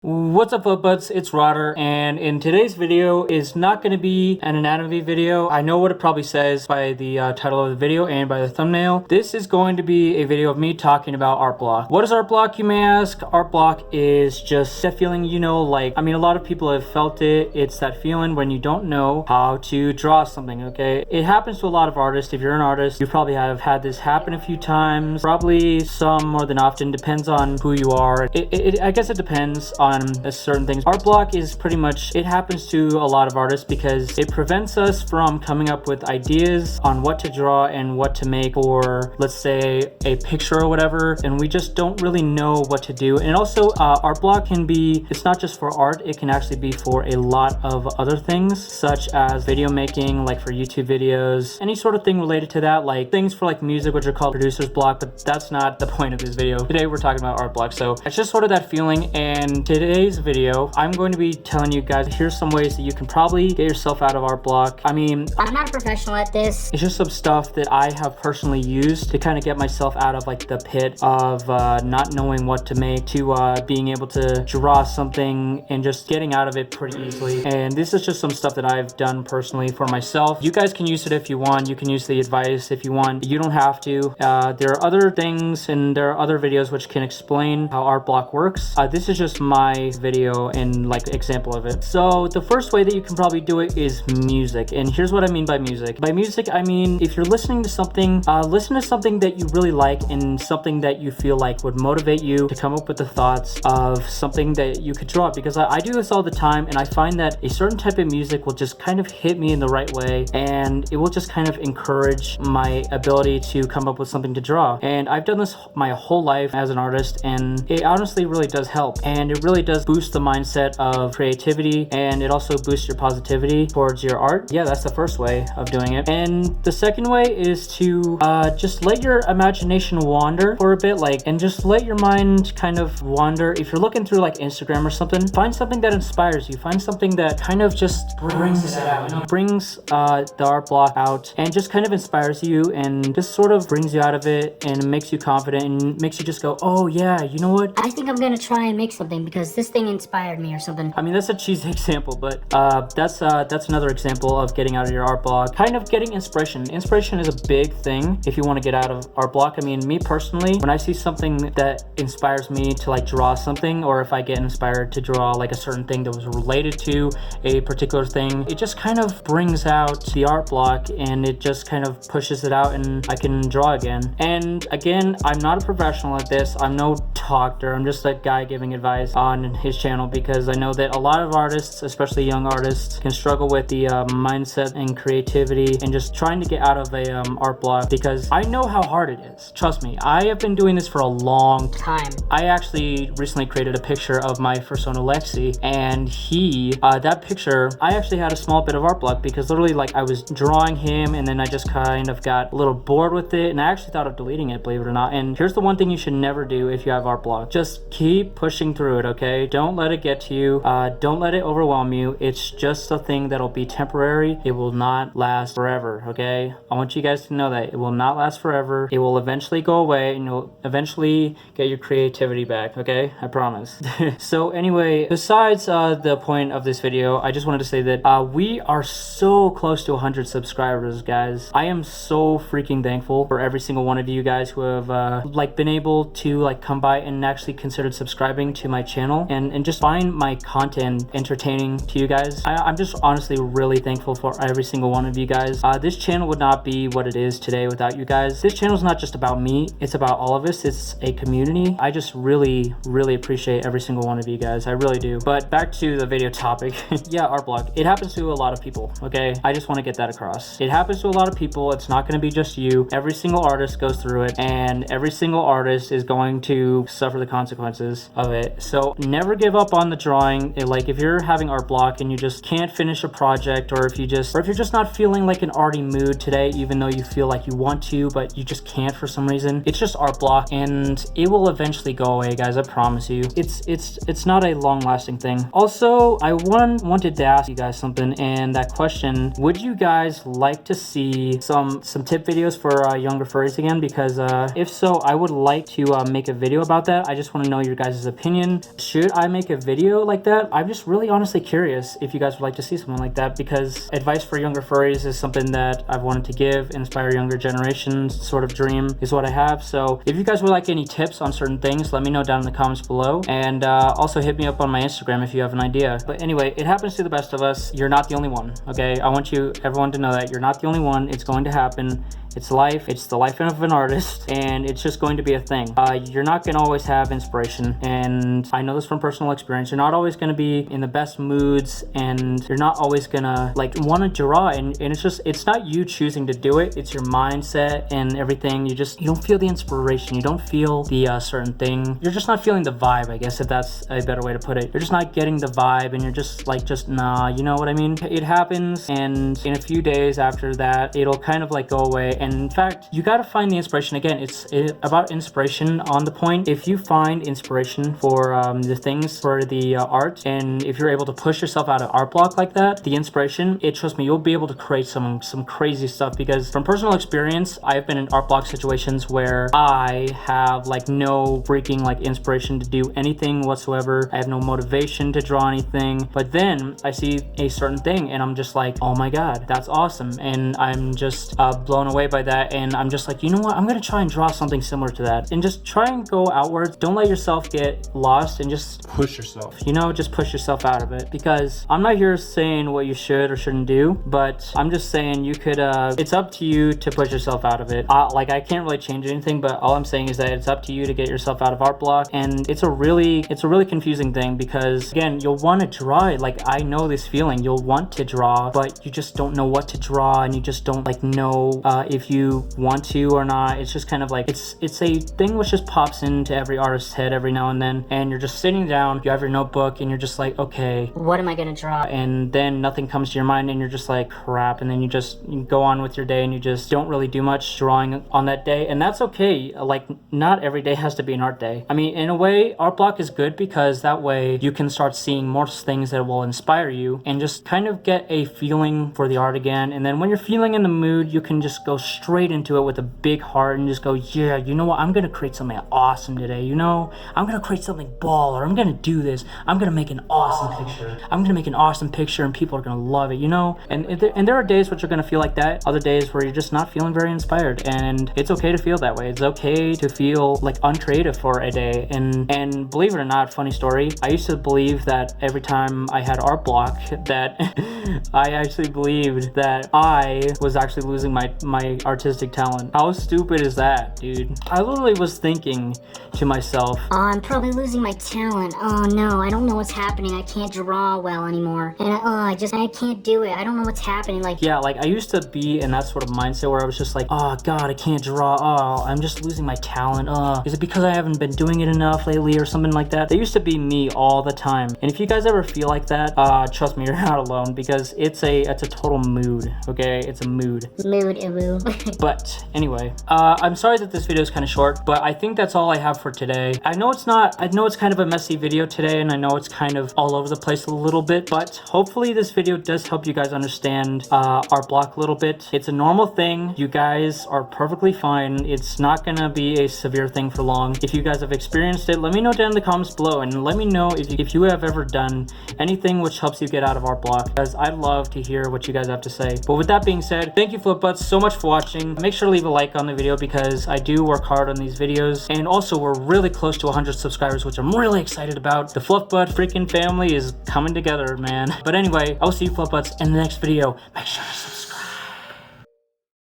What's up, Buds? It's Rodder, and in today's video is not going to be an anatomy video. I know what it probably says by the title of the video and by the thumbnail. This is going to be a video of me talking about art block. What is art block, you may ask? Art block is just that feeling, a lot of people have felt it. It's that feeling when you don't know how to draw something, okay? It happens to a lot of artists. If you're an artist, you probably have had this happen a few times, probably some more than often, depends on who you are. I guess it depends on certain things. Art block is pretty much, it happens to a lot of artists because it prevents us from coming up with ideas on what to draw and what to make for, let's say, a picture or whatever, and we just don't really know what to do. And also, art block can be, it's not just for art, it can actually be for a lot of other things, such as video making, like for YouTube videos, any sort of thing related to that, like things for like music, which are called producer's block, but that's not the point of this video. Today we're talking about art block, so it's just sort of that feeling. And today's video, I'm going to be telling you guys, here's some ways that you can probably get yourself out of art block. I mean, I'm not a professional at this. It's just some stuff that I have personally used to kind of get myself out of like the pit of not knowing what to make, to being able to draw something and just getting out of it pretty easily. And this is just some stuff that I've done personally for myself. You guys can use it if you want. You can use the advice if you want. You don't have to. There are other things and there are other videos which can explain how art block works. This is just my video and like example of it. So the first way that you can probably do it is music. And here's what I mean by music. By music, I mean, if you're listening to something, listen to something that you really like and something that you feel like would motivate you to come up with the thoughts of something that you could draw. Because I do this all the time, and I find that a certain type of music will just kind of hit me in the right way, and it will just kind of encourage my ability to come up with something to draw. And I've done this my whole life as an artist, and it honestly really does help. And it really does boost the mindset of creativity, and it also boosts your positivity towards your art. Yeah, that's the first way of doing it. And the second way is to just let your imagination wander for a bit, and just let your mind kind of wander. If you're looking through like Instagram or something, find something that inspires you. Find something that kind of just brings it out, brings the art block out, and just kind of inspires you and just sort of brings you out of it and makes you confident and makes you just go, oh yeah, you know what? I think I'm gonna try and make something because this thing inspired me or something. I mean, that's a cheesy example, but that's another example of getting out of your art block. Kind of getting inspiration. Inspiration is a big thing if you want to get out of art block. I mean, me personally, when I see something that inspires me to like draw something, or if I get inspired to draw like a certain thing that was related to a particular thing, it just kind of brings out the art block and it just kind of pushes it out and I can draw again. And again, I'm not a professional at this. I'm no doctor. I'm just a guy giving advice on his channel, because I know that a lot of artists, especially young artists, can struggle with the mindset and creativity and just trying to get out of a art block, because I know how hard it is. Trust me, I have been doing this for a long time. I actually recently created a picture of my persona Lexi, and that picture, I actually had a small bit of art block because literally like I was drawing him and then I just kind of got a little bored with it, and I actually thought of deleting it, believe it or not. And here's the one thing you should never do if you have art block. Just keep pushing through it, okay? Don't let it get to you. Don't let it overwhelm you. It's just a thing that'll be temporary. It will not last forever, okay? I want you guys to know that it will not last forever. It will eventually go away and you'll eventually get your creativity back, okay? I promise. So anyway, besides the point of this video, I just wanted to say that we are so close to 100 subscribers, guys. I am so freaking thankful for every single one of you guys who have been able to come by and actually considered subscribing to my channel and just find my content entertaining to you guys. I'm just honestly really thankful for every single one of you guys. This channel would not be what it is today without you guys. This channel is not just about me, it's about all of us. It's a community. I just really appreciate every single one of you guys. I really do. But back to the video topic. Yeah, art block. It happens to a lot of people, okay? I just want to get that across. It happens to a lot of people. It's not going to be just you. Every single artist goes through it, and every single artist is going to suffer the consequences of it. So never give up on the drawing. If you're having art block and you just can't finish a project, or if you're just not feeling like an arty mood today, even though you feel like you want to, but you just can't for some reason, it's just art block and it will eventually go away, guys. I promise you. It's not a long-lasting thing. Also, I wanted to ask you guys something, and that question: would you guys like to see some tip videos for younger furries again? Because if so, I would like to make a video about that. I just want to know your guys' opinion. should I make a video like that? I'm just really honestly curious if you guys would like to see something like that, because advice for younger furries is something that I've wanted to give, inspire younger generations sort of dream is what I have. So if you guys would like any tips on certain things, let me know down in the comments below, and also hit me up on my Instagram if you have an idea. But anyway, it happens to the best of us. You're not the only one, okay? I want everyone to know that you're not the only one. It's going to happen. It's life. It's the life of an artist, and it's just going to be a thing. You're not going to always have inspiration, and I know this from personal experience. You're not always going to be in the best moods, and you're not always going to like want to draw, and it's not you choosing to do it. It's your mindset and everything. You don't feel the inspiration. You don't feel the certain thing. You're just not feeling the vibe, I guess, if that's a better way to put it. You're just not getting the vibe, and you're just nah, you know what I mean? It happens, and in a few days after that, it'll kind of like go away. And in fact, you got to find the inspiration. Again, it's about inspiration on the point. If you find inspiration for the things, for the art, and if you're able to push yourself out of art block like that, the inspiration, trust me, you'll be able to create some crazy stuff. Because from personal experience, I've been in art block situations where I have like no freaking like inspiration to do anything whatsoever. I have no motivation to draw anything, but then I see a certain thing and I'm just like, oh my god, that's awesome, and I'm just blown away by that, and I'm just like, you know what, I'm gonna try and draw something similar to that, and just try and go outwards. Don't let yourself get lost, and just push yourself, just push yourself out of it. Because I'm not here saying what you should or shouldn't do, but I'm just saying you could it's up to you to push yourself out of it. Like, I can't really change anything, but all I'm saying is that it's up to you to get yourself out of art block. And it's a really confusing thing, because again, you'll want to draw it. Like, I know this feeling. You'll want to draw, but you just don't know what to draw, and you just don't like know if you want to or not. It's just kind of like, it's a thing which just pops into every artist's head every now and then, and you're just sitting down, you have your notebook, and you're just like, okay, what am I gonna draw? And then nothing comes to your mind, and you're just like, crap, and then you go on with your day, and you just don't really do much drawing on that day. And that's okay. Like, not every day has to be an art day. I mean, in a way, art block is good, because that way you can start seeing more things that will inspire you, and just kind of get a feeling for the art again. And then when you're feeling in the mood, you can just go straight into it with a big heart and just go, yeah, you know what, I'm gonna create something awesome today. I'm gonna create something baller. I'm gonna do this. I'm gonna make an awesome picture. I'm gonna make an awesome picture, and people are gonna love it, And there are days which are gonna feel like that. Other days where you're just not feeling very inspired, and it's okay to feel that way. It's okay to feel like uncreative for a day. And believe it or not, funny story, I used to believe that every time I had art block, that I actually believed that I was actually losing my artistic talent. How stupid is that, dude? I literally was thinking to myself, oh, I'm probably losing my talent. Oh no, I don't know what's happening. I can't draw well anymore, and I can't do it. I don't know what's happening. Like, yeah, like I used to be in that sort of mindset where I was just like, oh god, I can't draw. Oh, I'm just losing my talent. Is it because I haven't been doing it enough lately or something like that? That used to be me all the time. And if you guys ever feel like that, trust me, you're not alone, because it's a total mood. Okay, it's a mood. But anyway, I'm sorry that this video is kind of short, but I think that's all I have for today. I know it's kind of a messy video today, and I know it's kind of all over the place a little bit, but hopefully this video does help you guys understand art block a little bit. It's a normal thing. You guys are perfectly fine. It's not gonna be a severe thing for long. If you guys have experienced it, let me know down in the comments below, and let me know if you have ever done anything which helps you get out of art block, because I'd love to hear what you guys have to say. But with that being said, thank you, Flip Butts, so much for watching. Make sure to leave a like on the video, because I do work hard on these videos, and also we're really close to 100 subscribers, which I'm really excited about. The Fluff Butt freaking family is coming together, man. But anyway, I'll see you, Fluff Butts, in the next video. Make sure to